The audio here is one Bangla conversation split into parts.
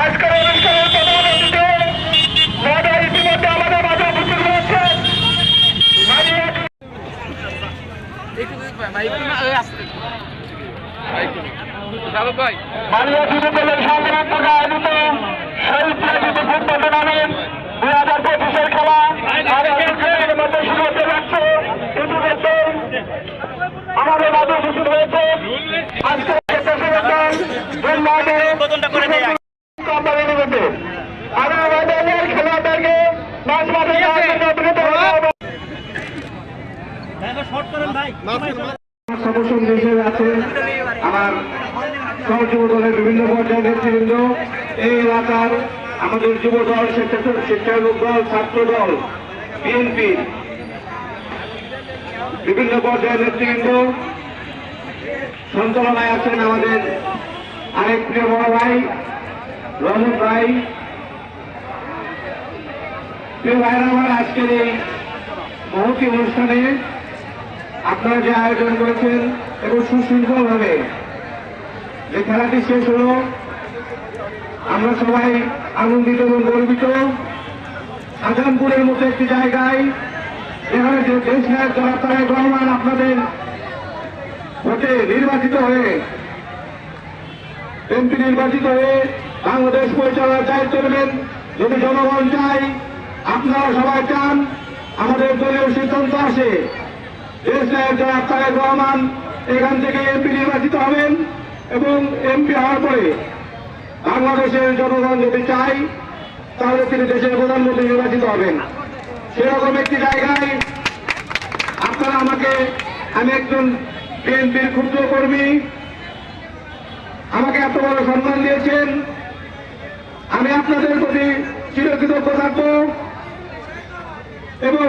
আজকের অনুষ্ঠানের প্রধান অতিথি মহোদয় ইতিমধ্যে আমাদের মাঝে উপস্থিত হয়েছে। মালিয়া যুব দলের সংগ্রাম থেকে আয়োজিত শহীদ প্রেসিডেন্ট ফুটবল টুর্নামেন্ট 2025-এর খেলা মধ্যে শুরু হতে যাচ্ছে। ইতিমধ্যে আমাদের মাঝে উপস্থিত হয়েছে আজকের খেলোয়াড়দেরকে ম্যাচ মাঠে আমার সহযুব দলের বিভিন্ন পর্যায়ের নেতৃবৃন্দ, এই এলাকার আমাদের যুব দল, স্বেচ্ছাসেবক দল, ছাত্র দল, বিএনপি বিভিন্ন পর্যায়ের নেতৃবৃন্দ, সঞ্চালনায় আছেন আমাদের আরেক প্রিয় বড় ভাই রমন ভাই। প্রিয় ভাইরা আমার, আজকের এই মহতী অনুষ্ঠানে আপনারা যে আয়োজন করেছেন এবং সুশৃঙ্খল ভাবে যে খেলাটি শেষ হল, আমরা সবাই আনন্দিত এবং গর্বিত। শাহজাহানপুরের মতো একটি জায়গায় যেখানে যে দেশ নায়ক জনাব তারেক রহমান আপনাদের ভোটে নির্বাচিত হয়ে, এমপি নির্বাচিত হয়ে বাংলাদেশ পরিচালনার দায়িত্ব নেবেন। যদি জনগণ চায়, আপনারা সবাই চান, আমাদের দলীয় সিদ্ধান্ত আসে, দেশ নায়ক জনাব তারেক রহমান এখান থেকে এমপি নির্বাচিত হবেন এবং এমপি হওয়ার পরে বাংলাদেশের জনগণ যদি চায় তাহলে তিনি দেশের প্রধানমন্ত্রী নির্বাচিত হবেন। সেরকম একটি জায়গায় আপনারা আমি একজন বিএনপির ক্ষুদ্র কর্মী, আমাকে এত বড় সম্মান দিয়েছেন, আমি আপনাদের প্রতি চিরকৃতজ্ঞ থাকব এবং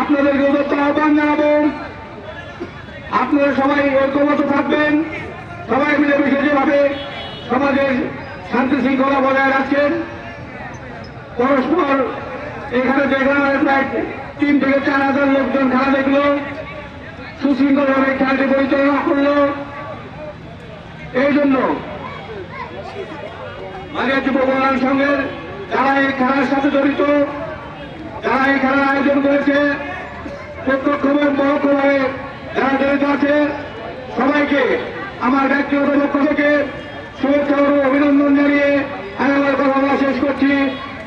আপনাদেরকে উদ্যত আহ্বান জানাবো, আপনারা সবাই ঐক্যবদ্ধ থাকবেন, সবাই মিলে যেভাবে সমাজের শান্তি শৃঙ্খলা বজায় রাখছেন, পরস্পর এখানে যেখানে প্রায় 3 থেকে 4 হাজার লোকজন খেলা দেখলো, সুশৃঙ্খলভাবে খেলাটি পরিচালনা করলো। এই জন্য মালিয়া যুব কল্যাণ সংঘের যারা এই খেলার সাথে জড়িত, যারা এই খেলার আয়োজন করেছে, প্রত্যক্ষ এবং পরোক্ষভাবে যারা জড়িত আছে, সবাইকে আমার ব্যক্তিগত পক্ষ থেকে শুভেচ্ছা ও অভিনন্দন জানিয়ে আমি আমার কথা বলা শেষ করছি।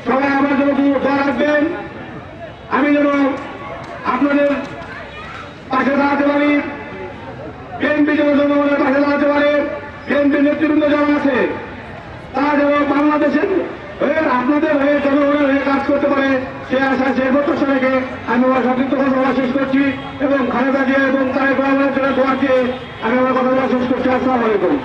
সবাই আমার জন্য দোয়া রাখবেন, আমি যেন আপনাদের পাশে দাঁড়াতে পারি, বিএনপি যেন জনগণের পাশে দাঁড়াতে পারে, বিএনপির নেতৃবৃন্দ যারা আছে তারা যেন বাংলাদেশের হয়ে, আপনাদের হয়ে, জনগণের হয়ে কাজ করতে পারে, সে আশা, সেই প্রত্যাশা রেখে আমি আমার সংক্ষিপ্ত কথা বলা শেষ করছি এবং খালেদা জিয়া এবং তারেক রহমানের জন্য দোয়া দিয়ে আমি আমার কথা বলা শেষ করছি। আসসালামু আলাইকুম।